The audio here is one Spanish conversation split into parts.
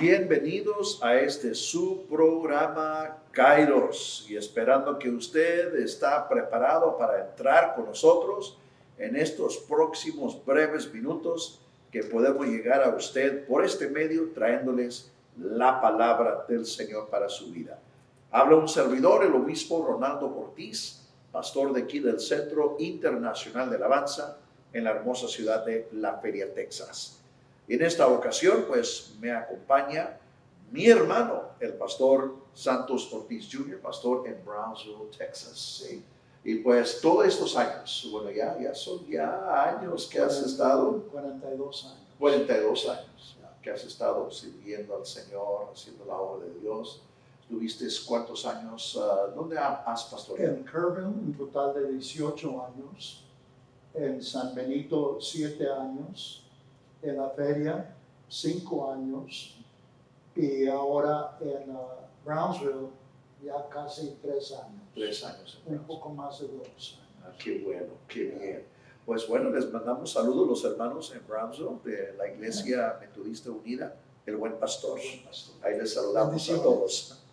Bienvenidos a este su programa Kairos y esperando que usted está preparado para entrar con nosotros en estos próximos breves minutos que podemos llegar a usted por este medio trayéndoles la palabra del Señor para su vida. Habla un servidor, el obispo Ronaldo Ortiz, pastor de aquí del Centro Internacional de Alabanza en la hermosa ciudad de La Feria, Texas. En esta ocasión, pues, me acompaña mi hermano, el pastor Santos Ortiz Jr., pastor en Brownsville, Texas. ¿Sí? Y pues, todos estos años, bueno, ya son años que has estado. 42 años. 42 años que has estado sirviendo al Señor, haciendo la obra de Dios. ¿Tuviste cuántos años? ¿Dónde has pastoreado? En Kerrville, un total de 18 años. En San Benito, 7 años. En la Feria, 5 años. Y ahora en Brownsville, ya casi 3 años. 3 años. Un poco más de 2 años. Qué bueno, qué bien. Pues bueno, les mandamos saludos a los hermanos en Brownsville de la Iglesia Metodista Unida, el Buen Pastor. Ahí les saludamos a todos.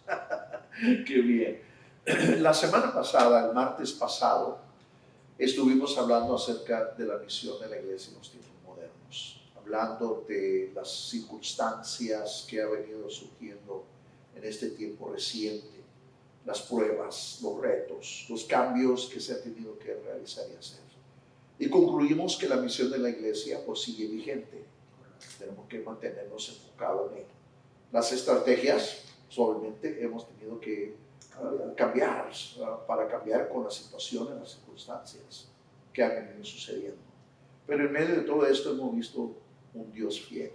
Qué bien. La semana pasada, el martes pasado, estuvimos hablando acerca de la misión de la Iglesia en los tiempos modernos, hablando de las circunstancias que ha venido surgiendo en este tiempo reciente, las pruebas, los retos, los cambios que se ha tenido que realizar y hacer. Y concluimos que la misión de la Iglesia pues sigue vigente. Tenemos que mantenernos enfocados en ella. Las estrategias, obviamente, hemos tenido que cambiar para cambiar con las situaciones, las circunstancias que han venido sucediendo. Pero en medio de todo esto hemos visto un Dios fiel,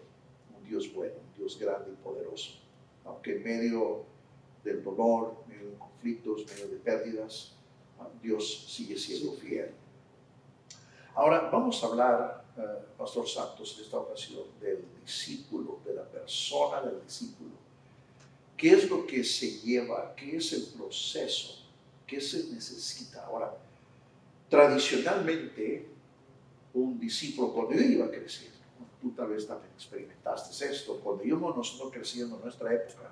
un Dios bueno, un Dios grande y poderoso. Aunque en medio del dolor, en medio de conflictos, en medio de pérdidas, Dios sigue siendo fiel. Ahora vamos a hablar, Pastor Santos, en esta ocasión del discípulo, de la persona del discípulo. ¿Qué es lo que se lleva? ¿Qué es el proceso? ¿Qué se necesita? Ahora, tradicionalmente, un discípulo, cuando yo iba creciendo, tú tal vez también experimentaste esto, cuando íbamos nosotros creciendo en nuestra época,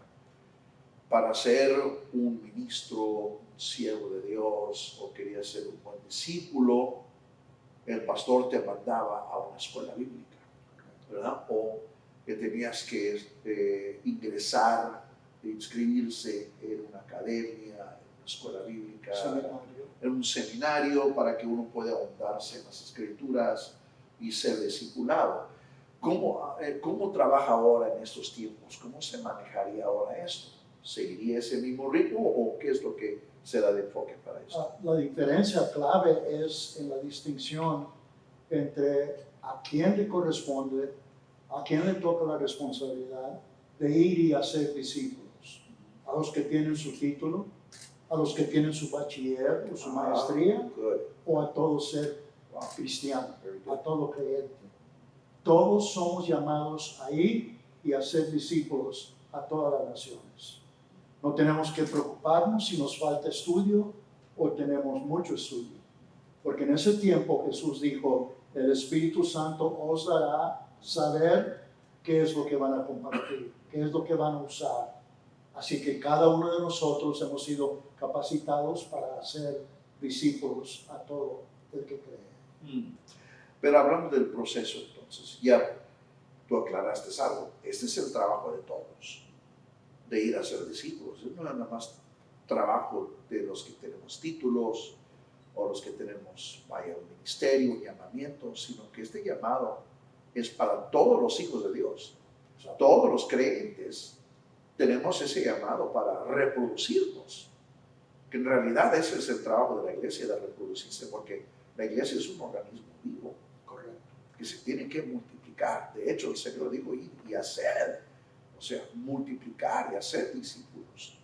para ser un ministro, un siervo de Dios, o querías ser un buen discípulo, el pastor te mandaba a una escuela bíblica, ¿verdad? O que tenías que ingresar, inscribirse en una academia, en una escuela bíblica, en un seminario para que uno pueda ahondarse en las escrituras y ser discipulado. ¿Cómo trabaja ahora en estos tiempos? ¿Cómo se manejaría ahora esto? ¿Seguiría ese mismo ritmo o qué es lo que se da de enfoque para eso? La diferencia clave es en la distinción entre a quién le corresponde, a quién le toca la responsabilidad de ir y hacer discípulos. A los que tienen su título, a los que tienen su bachiller o su maestría, o a todo ser cristiano, a todo creyente. Todos somos llamados a ir y a ser discípulos a todas las naciones. No tenemos que preocuparnos si nos falta estudio o tenemos mucho estudio. Porque en ese tiempo Jesús dijo, el Espíritu Santo os dará saber qué es lo que van a compartir, qué es lo que van a usar. Así que cada uno de nosotros hemos sido capacitados para hacer discípulos a todo el que cree. Pero hablando del proceso entonces, ya tú aclaraste algo, este es el trabajo de todos, de ir a ser discípulos. No es nada más trabajo de los que tenemos títulos o los que tenemos, un ministerio, un llamamiento, sino que este llamado es para todos los hijos de Dios. O sea, todos los creyentes tenemos ese llamado para reproducirnos. Que en realidad ese es el trabajo de la iglesia, de reproducirse, porque la iglesia es un organismo vivo, correcto, que se tiene que multiplicar. De hecho, el Señor dijo ir y hacer. O sea, multiplicar y hacer discípulos.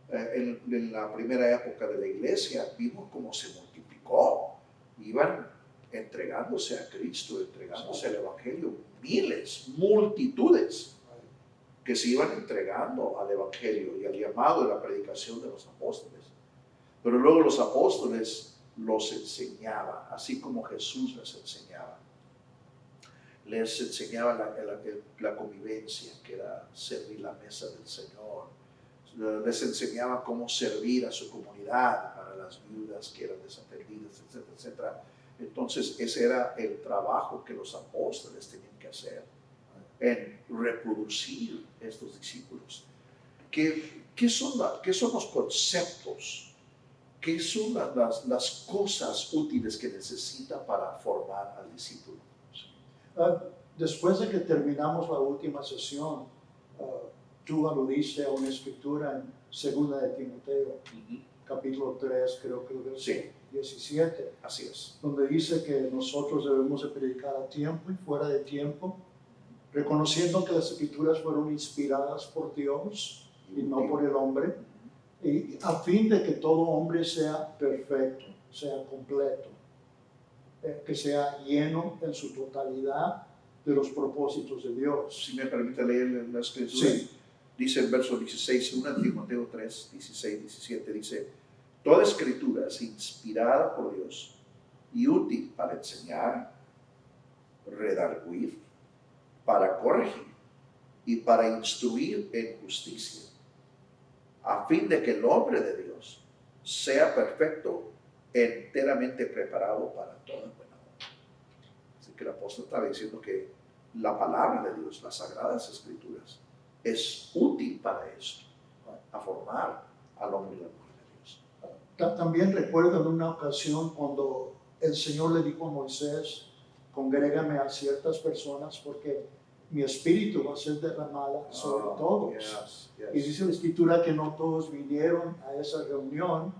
En la primera época de la iglesia vimos cómo se multiplicó. Iban entregándose a Cristo, entregándose al Evangelio, miles, multitudes que se iban entregando al Evangelio y al llamado de la predicación de los apóstoles. Pero luego los apóstoles los enseñaban, así como Jesús les enseñaba. les enseñaba la convivencia, que era servir la mesa del Señor. Les enseñaba cómo servir a su comunidad, para las viudas que eran desatendidas, etcétera, etcétera. Entonces ese era el trabajo que los apóstoles tenían que hacer, en reproducir estos discípulos. ¿Qué son los conceptos? ¿Qué son las cosas útiles que necesita para formar al discípulo? Después de que terminamos la última sesión, tú aludiste a una escritura en 2 de Timoteo, capítulo 3, creo que el verso Sí. 17, Así es. donde dice que nosotros debemos de predicar a tiempo y fuera de tiempo, reconociendo que las escrituras fueron inspiradas por Dios y no por el hombre, y a fin de que todo hombre sea perfecto, sea completo, que sea lleno en su totalidad de los propósitos de Dios. Si me permite leer la escritura. Sí. Dice el verso 16, 1 Timoteo 3, 16, 17, dice: toda escritura es inspirada por Dios y útil para enseñar, redarguir, para corregir y para instruir en justicia, a fin de que el hombre de Dios sea perfecto, enteramente preparado para toda buena obra. Así que el apóstol estaba diciendo que la palabra de Dios, las sagradas escrituras, es útil para esto, a formar al hombre y la mujer de Dios. También recuerdo en una ocasión cuando el Señor le dijo a Moisés: congrégame a ciertas personas porque mi espíritu va a ser derramado sobre todos. Yes, yes. Y dice la escritura que no todos vinieron a esa reunión,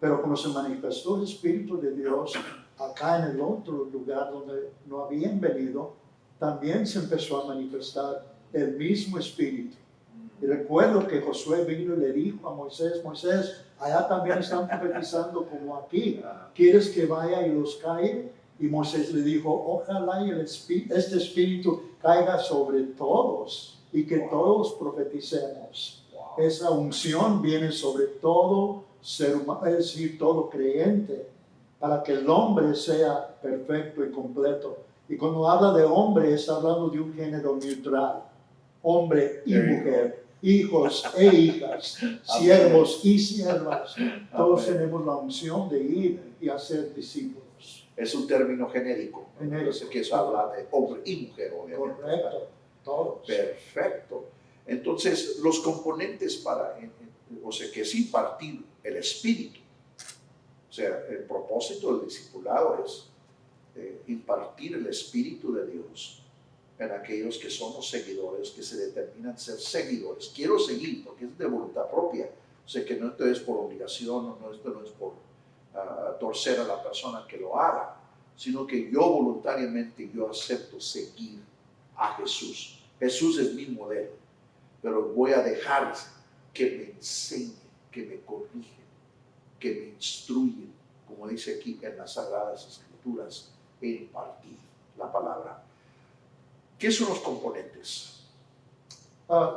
pero cuando se manifestó el Espíritu de Dios acá en el otro lugar donde no habían venido, también se empezó a manifestar el mismo Espíritu. Y recuerdo que Josué vino y le dijo a Moisés: Moisés, allá también están profetizando como aquí. ¿Quieres que vaya y los caiga? Y Moisés le dijo: ojalá y este Espíritu caiga sobre todos y que todos profeticemos. Esa unción viene sobre todo ser humano, es decir, todo creyente, para que el hombre sea perfecto y completo. Y cuando habla de hombre, está hablando de un género neutral: hombre y mujer, hijos e hijas, siervos y siervas. Todos tenemos la unción de ir y hacer discípulos. Es un término genérico. Genérico. Que eso habla de hombre y mujer, obviamente. Correcto, todos. Perfecto. Entonces, los componentes para, o sea, que es impartir el espíritu. O sea, el propósito del discipulado es impartir el espíritu de Dios en aquellos que son los seguidores, que se determinan ser seguidores. Quiero seguir porque es de voluntad propia. O sea, que no esto es por obligación, esto no es por torcer a la persona que lo haga, sino que yo voluntariamente yo acepto seguir a Jesús. Jesús es mi modelo, pero voy a dejar que me enseñen, que me corrigen, que me instruyen, como dice aquí en las Sagradas Escrituras, e impartir la palabra. ¿Qué son los componentes?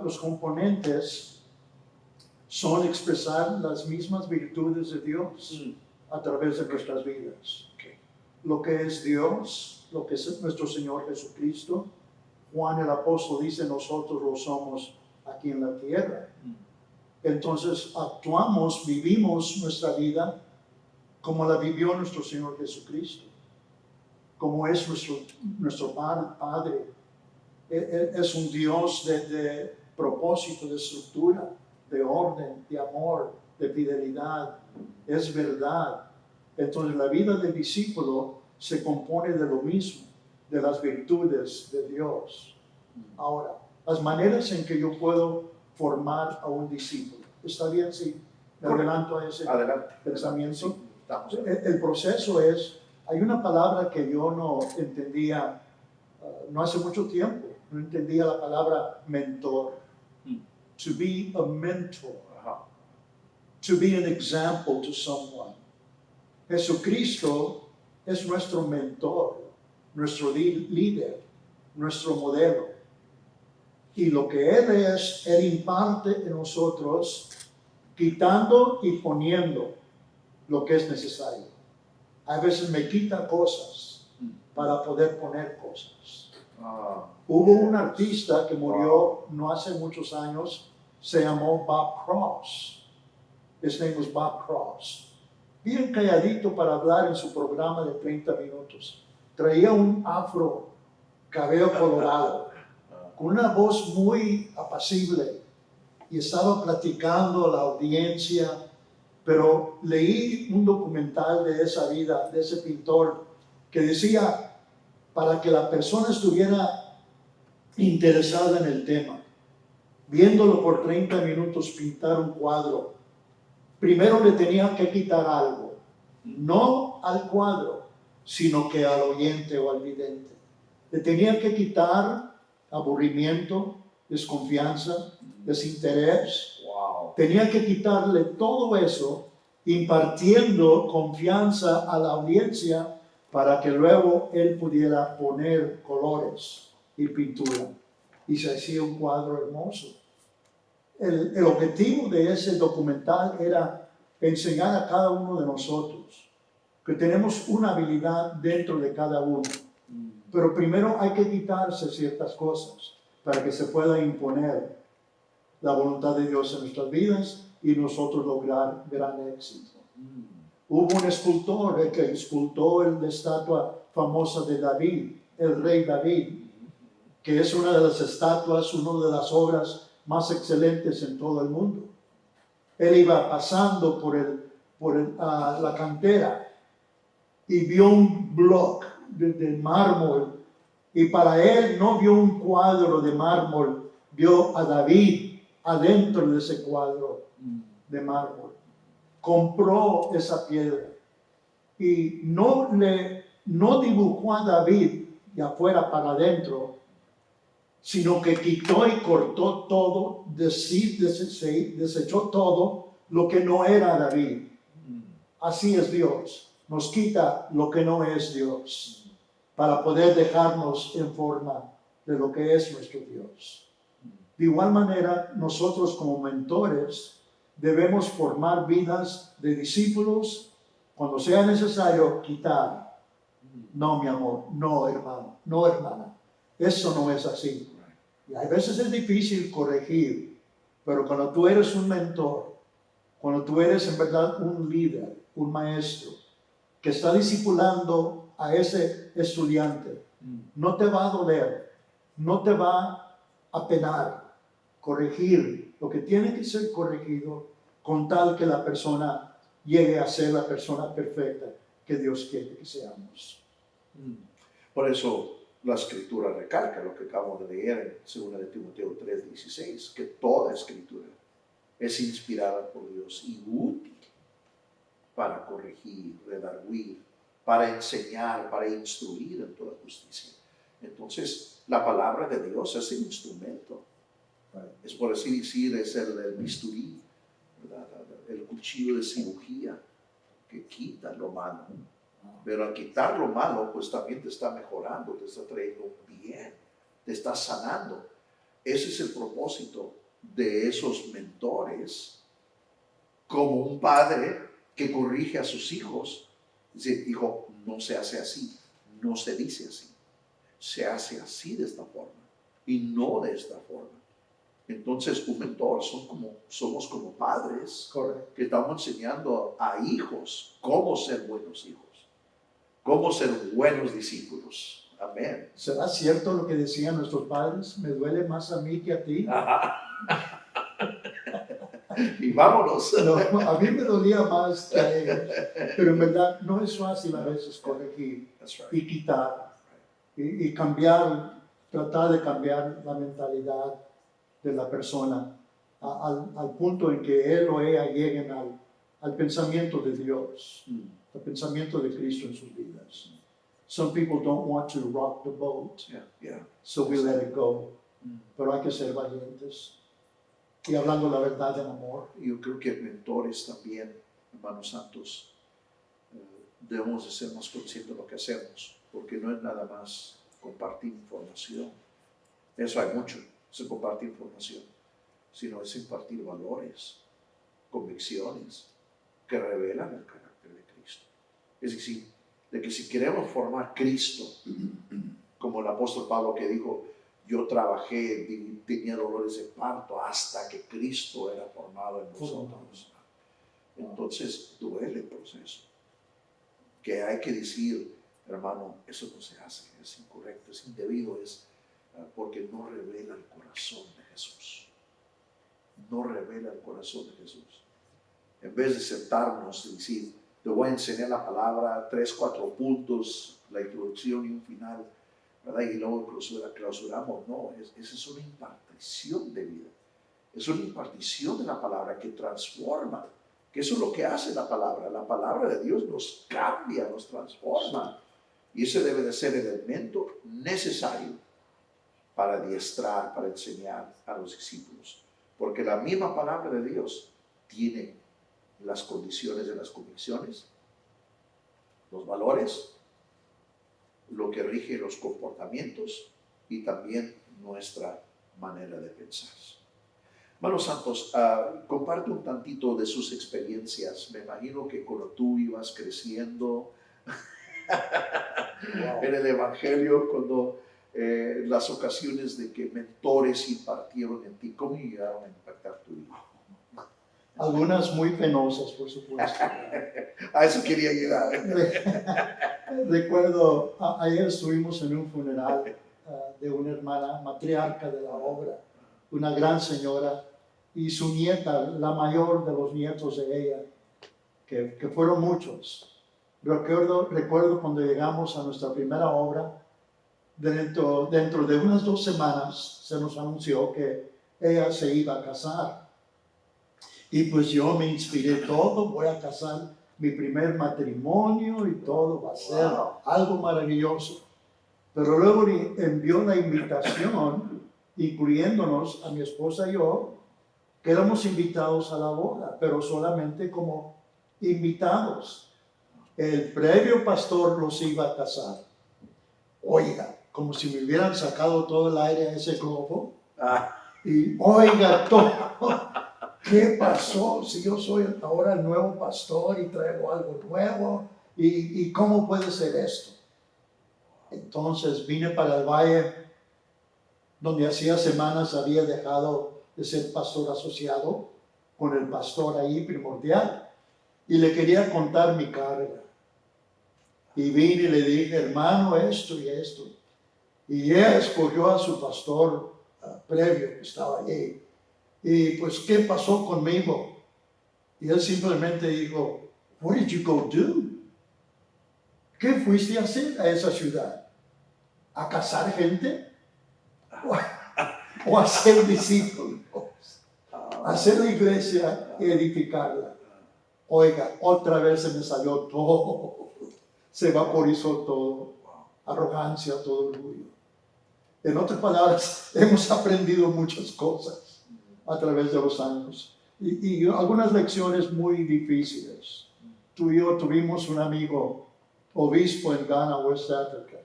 Los componentes son expresar las mismas virtudes de Dios a través de nuestras vidas. Okay. Lo que es Dios, lo que es nuestro Señor Jesucristo. Juan el apóstol dice: nosotros lo somos aquí en la tierra. Entonces actuamos, vivimos nuestra vida como la vivió nuestro Señor Jesucristo, como es nuestro Padre. Es un Dios de propósito, de estructura, de orden, de amor, de fidelidad, es verdad. Entonces la vida del discípulo se compone de lo mismo, de las virtudes de Dios. Ahora, las maneras en que yo puedo formar a un discípulo. ¿Está bien si me adelanto a ese pensamiento? Sí, el proceso es, hay una palabra que yo no entendía no hace mucho tiempo, no entendía la palabra mentor. To be a mentor. To be an example to someone. Jesucristo es nuestro mentor, nuestro líder, nuestro modelo. Y lo que Él es, Él imparte en nosotros, quitando y poniendo lo que es necesario. A veces me quita cosas para poder poner cosas. Ah, Hubo un artista que murió no hace muchos años, se llamó Bob Cross. His name was Bob Cross. Bien calladito para hablar en su programa de 30 minutos. Traía un afro, cabello colorado, con una voz muy apacible y estaba platicando a la audiencia, pero leí un documental de esa vida, de ese pintor, que decía, para que la persona estuviera interesada en el tema, viéndolo por 30 minutos pintar un cuadro, primero le tenía que quitar algo, no al cuadro, sino que al oyente o al vidente. Le tenía que quitar aburrimiento, desconfianza, desinterés. wow. Tenía que quitarle todo eso, impartiendo confianza a la audiencia para que luego él pudiera poner colores y pintura. Y se hacía un cuadro hermoso. El objetivo de ese documental era enseñar a cada uno de nosotros que tenemos una habilidad dentro de cada uno. Pero primero hay que quitarse ciertas cosas para que se pueda imponer la voluntad de Dios en nuestras vidas y nosotros lograr gran éxito. Hubo un escultor, el que escultó la estatua famosa de David, el rey David, que es una de las estatuas, una de las obras más excelentes en todo el mundo. Él iba pasando por la cantera y vio un bloque de mármol, y para él no vio un cuadro de mármol, vio a David adentro de ese cuadro de mármol. Compró esa piedra y no dibujó a David de afuera para adentro, sino que quitó y cortó todo, desechó todo lo que no era David. Así es Dios, nos quita lo que no es Dios para poder dejarnos en forma de lo que es nuestro Dios. De igual manera, nosotros como mentores debemos formar vidas de discípulos. Cuando sea necesario, quitar. No, mi amor, no, hermano, no, hermana. Eso no es así. Y a veces es difícil corregir, pero cuando tú eres un mentor, cuando tú eres en verdad un líder, un maestro, que está discipulando a ese estudiante, no te va a doler, no te va a penar corregir lo que tiene que ser corregido con tal que la persona llegue a ser la persona perfecta que Dios quiere que seamos. Por eso la escritura recalca lo que acabamos de leer en 2 de Timoteo 3:16, que toda escritura es inspirada por Dios y útil para corregir, redarguir, para enseñar, para instruir en toda justicia. Entonces, la palabra de Dios es el instrumento. Es, por así decir, es el bisturí, ¿verdad? El cuchillo de cirugía que quita lo malo. Pero al quitar lo malo, pues también te está mejorando, te está trayendo un bien, te está sanando. Ese es el propósito de esos mentores, como un padre que corrige a sus hijos. Dice, hijo, no se hace así, no se dice así, se hace así de esta forma y no de esta forma. Entonces, un mentor somos como padres. Correcto. Que estamos enseñando a hijos cómo ser buenos hijos, cómo ser buenos discípulos. Amén. ¿Será cierto lo que decían nuestros padres? Me duele más a mí que a ti. Y vámonos. No, a mí me dolía más que a ellos, pero en verdad no es fácil a veces corregir y quitar y cambiar, tratar de cambiar la mentalidad de la persona al punto en que él o ella lleguen al pensamiento de Dios, al pensamiento de Cristo en sus vidas. Some people don't want to rock the boat, so we let it go. Pero hay que ser valientes y hablando la verdad en amor. Yo creo que mentores también, hermanos santos, debemos de ser más conscientes de lo que hacemos, porque no es nada más compartir información. Eso hay mucho, es compartir información, sino es impartir valores, convicciones que revelan el carácter de Cristo. Es decir, de que si queremos formar Cristo como el apóstol Pablo que dijo, yo trabajé, tenía dolores de parto hasta que Cristo era formado en nosotros. Entonces duele el proceso. Que hay que decir, hermano, eso no se hace, es incorrecto, es indebido, porque no revela el corazón de Jesús. No revela el corazón de Jesús. En vez de sentarnos y decir, te voy a enseñar la palabra, 3, 4 puntos, la introducción y un final, ¿verdad? Y luego clausuramos. No, esa es una impartición de vida. Es una impartición de la palabra que transforma. Que eso es lo que hace la palabra. La palabra de Dios nos cambia, nos transforma. Y ese debe de ser el elemento necesario para adiestrar, para enseñar a los discípulos. Porque la misma palabra de Dios tiene las condiciones de las convicciones, los valores, lo que rige los comportamientos y también nuestra manera de pensar. Hermanos santos, comparte un tantito de sus experiencias. Me imagino que cuando tú ibas creciendo en el Evangelio, cuando las ocasiones de que mentores impartieron en ti, ¿cómo llegaron a impactar tu vida? Algunas muy penosas, por supuesto. A eso quería llegar. Recuerdo, ayer estuvimos en un funeral de una hermana matriarca de la obra, una gran señora, y su nieta, la mayor de los nietos de ella, que fueron muchos. Recuerdo cuando llegamos a nuestra primera obra, dentro de unas 2 semanas se nos anunció que ella se iba a casar. Y pues yo me inspiré todo, voy a casar mi primer matrimonio y todo va a ser algo maravilloso. Pero luego envió la invitación, incluyéndonos a mi esposa y yo, que éramos invitados a la boda, pero solamente como invitados. El previo pastor los iba a casar. Oiga, como si me hubieran sacado todo el aire a ese globo. Y oiga, todo. ¿Qué pasó si yo soy ahora el nuevo pastor y traigo algo nuevo? ¿Y cómo puede ser esto? Entonces vine para el valle, donde hacía semanas había dejado de ser pastor asociado con el pastor ahí primordial. Y le quería contar mi carga. Y vine y le dije, hermano, esto y esto. Y ella escogió a su pastor previo que estaba allí. Y pues, ¿qué pasó conmigo? Y él simplemente dijo, what did you go do? ¿Qué fuiste a hacer a esa ciudad? ¿A cazar gente? ¿O a hacer discípulos? ¿A hacer la iglesia y edificarla? Oiga, otra vez se me salió todo. Se vaporizó todo. Arrogancia, todo orgullo. En otras palabras, hemos aprendido muchas cosas a través de los años y algunas lecciones muy difíciles. Tú y yo tuvimos un amigo obispo en Ghana, West Africa,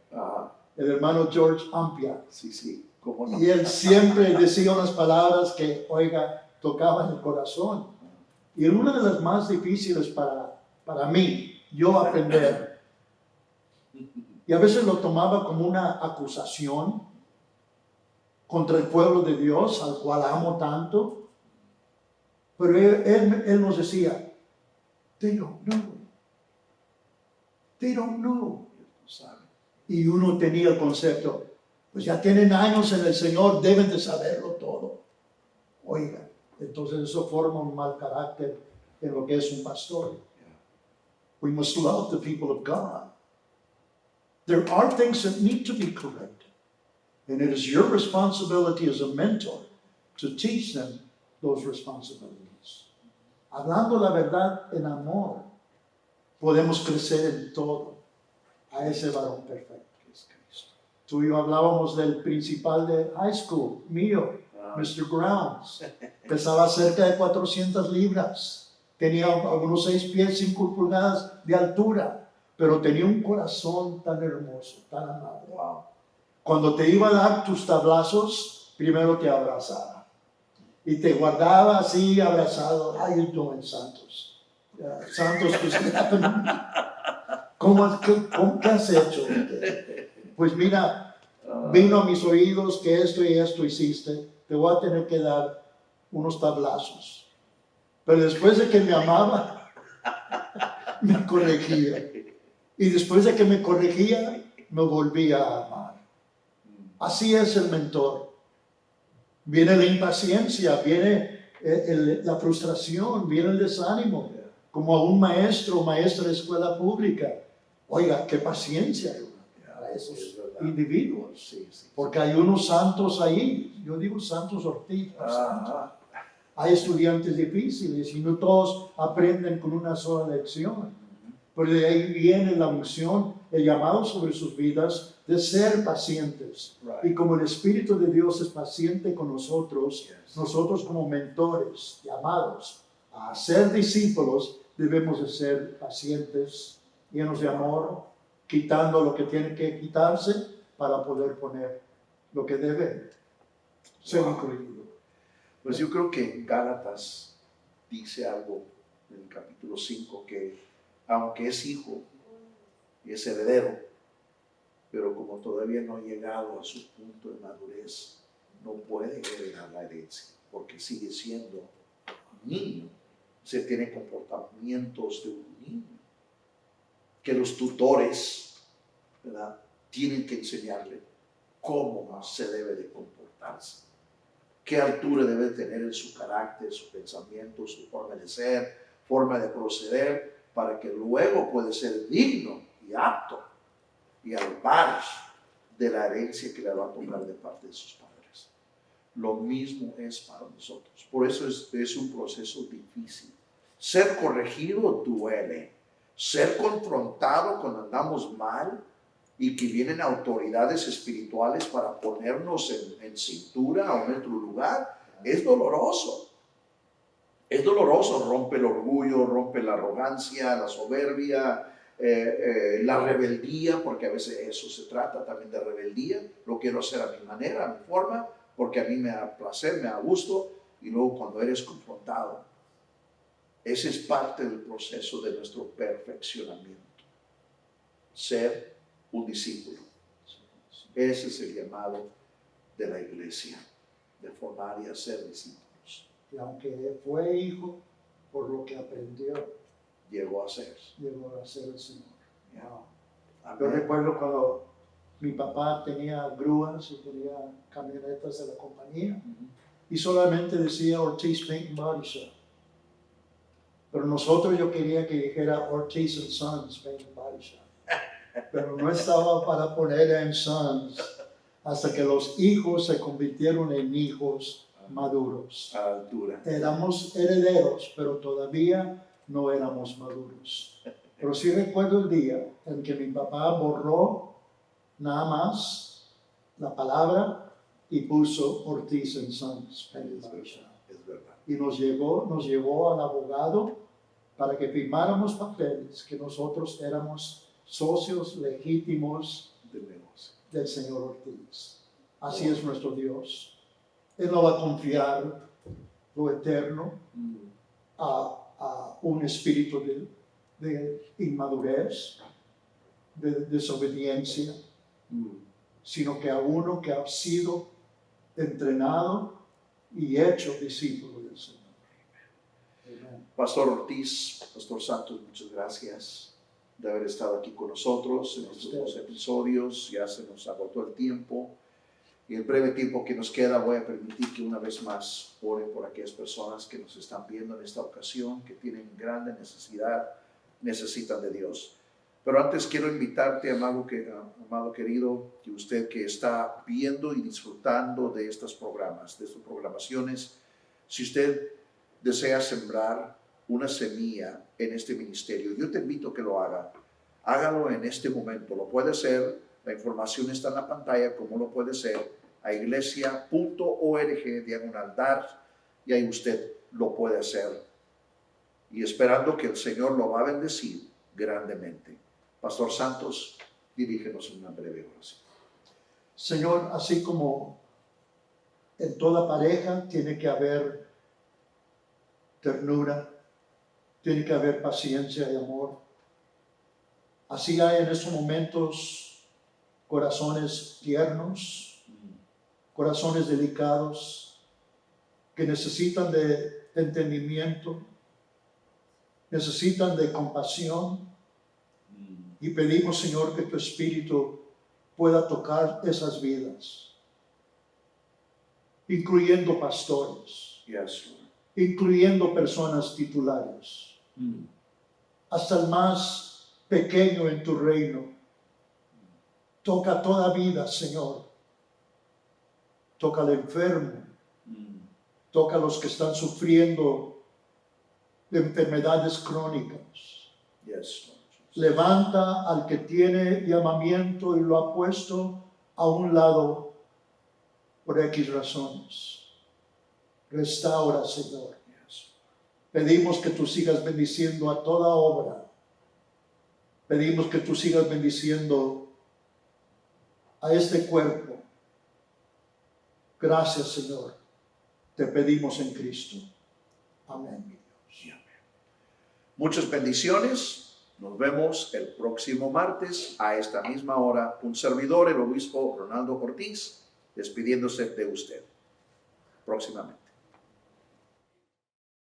el hermano George Ampia. Sí, ¿cómo no? Y él siempre decía unas palabras que, oiga, tocaban el corazón. Y una de las más difíciles para mí, yo aprender, y a veces lo tomaba como una acusación contra el pueblo de Dios, al cual amo tanto. Pero él nos decía, they don't know. They don't know. Y uno tenía el concepto, pues ya tienen años en el Señor, deben de saberlo todo. Oiga, entonces eso forma un mal carácter en lo que es un pastor. We must love the people of God. There are things that need to be corrected. And it is your responsibility as a mentor to teach them those responsibilities. Hablando la verdad en amor, podemos crecer en todo a ese varón perfecto que es Cristo. Tú y yo hablábamos del principal de high school, mío, Mr. Grounds. Pesaba cerca de 400 libras. Tenía algunos 6 pies, 5 pulgadas de altura, pero tenía un corazón tan hermoso, tan amable. Wow. Cuando te iba a dar tus tablazos, primero te abrazaba. Y te guardaba así abrazado. How you doing, Santos? Santos, pues, ¿qué has hecho? Pues mira, vino a mis oídos que esto y esto hiciste, te voy a tener que dar unos tablazos. Pero después de que me amaba, me corregía. Y después de que me corregía, me volvía a amar. Así es el mentor. Viene la impaciencia, viene la frustración, viene el desánimo. Como a un maestro o maestra de escuela pública. Oiga, qué paciencia para esos individuos. Sí, sí. Porque hay unos santos ahí. Yo digo santos Ortiz. Ajá. Hay estudiantes difíciles y no todos aprenden con una sola lección. Pero de ahí viene la unción, el llamado sobre sus vidas de ser pacientes. Right. Y como el Espíritu de Dios es paciente con nosotros, Yes. nosotros como mentores, llamados a ser discípulos, debemos de ser pacientes, llenos de amor, quitando lo que tiene que quitarse para poder poner lo que debe ser incluido. Pues yo creo que en Gálatas dice algo en el capítulo 5 que aunque es hijo y es heredero, pero como todavía no ha llegado a su punto de madurez, no puede heredar la herencia porque sigue siendo niño. Se tiene comportamientos de un niño que los tutores, ¿verdad?, tienen que enseñarle cómo se debe de comportarse, qué altura debe tener en su carácter, su pensamiento, su forma de ser, forma de proceder, para que luego pueda ser digno y apto y al par de la herencia que le va a tocar de parte de sus padres. Lo mismo es para nosotros. Por eso es un proceso difícil. Ser corregido duele. Ser confrontado cuando andamos mal y que vienen autoridades espirituales para ponernos en cintura o en nuestro lugar, es doloroso. Es doloroso, rompe el orgullo, rompe la arrogancia, la soberbia, la rebeldía, porque a veces eso se trata también de rebeldía. Lo quiero hacer a mi manera, a mi forma, porque a mí me da placer, me da gusto, y luego cuando eres confrontado, ese es parte del proceso de nuestro perfeccionamiento. Ser un discípulo. Ese es el llamado de la iglesia, de formar y hacer discípulos. Y aunque fue hijo, por lo que aprendió, Llegó a ser. llegó a ser el Señor. Yeah. Wow. Amén. Yo recuerdo cuando mi papá tenía grúas y tenía camionetas de la compañía y solamente decía Ortiz Paint and Body Shop. Pero nosotros yo quería que dijera Ortiz and Sons Paint and Body Shop. Pero no estaba para poner en Sons hasta que los hijos se convirtieron en hijos maduros. A la altura. Éramos herederos, pero todavía no éramos maduros. Pero sí recuerdo el día en que mi papá borró nada más la palabra y puso Ortiz and Sons. Es verdad. Y nos llevó al abogado para que firmáramos papeles que nosotros éramos socios legítimos Del negocio. del señor Ortiz. Así es nuestro Dios. Él no va a confiar lo eterno a un espíritu de inmadurez, de desobediencia, sino que a uno que ha sido entrenado y hecho discípulo del Señor. Amén. Pastor Ortiz, Pastor Santos, muchas gracias de haber estado aquí con nosotros en estos 2 episodios. Ya se nos agotó el tiempo. Y el breve tiempo que nos queda voy a permitir que una vez más oren por aquellas personas que nos están viendo en esta ocasión, que tienen grande necesidad, necesitan de Dios. Pero antes quiero invitarte, amado querido, que usted que está viendo y disfrutando de estos programas, de estas programaciones, si usted desea sembrar una semilla en este ministerio, yo te invito a que lo haga. Hágalo en este momento, lo puede hacer. La información está en la pantalla, cómo lo puede hacer, a iglesia.org/dar, y ahí usted lo puede hacer. Y esperando que el Señor lo va a bendecir grandemente. Pastor Santos, dirígenos en una breve oración. Señor, así como en toda pareja tiene que haber ternura, tiene que haber paciencia y amor, así hay en estos momentos corazones tiernos, corazones delicados, que necesitan de entendimiento, necesitan de compasión. Y pedimos, Señor, que tu Espíritu pueda tocar esas vidas, incluyendo pastores, Yes, Lord. incluyendo personas titulares, hasta el más pequeño en tu reino. Toca toda vida, Señor. Toca al enfermo, toca a los que están sufriendo de enfermedades crónicas. Yes, Lord. Levanta al que tiene llamamiento y lo ha puesto a un lado por X razones. Restaura, Señor. Yes. Pedimos que tú sigas bendiciendo a toda obra. Pedimos que tú sigas bendiciendo a este cuerpo. Gracias, Señor. Te pedimos en Cristo. Amén. Muchas bendiciones. Nos vemos el próximo martes a esta misma hora. Un servidor, el obispo Ronaldo Ortiz, despidiéndose de usted próximamente.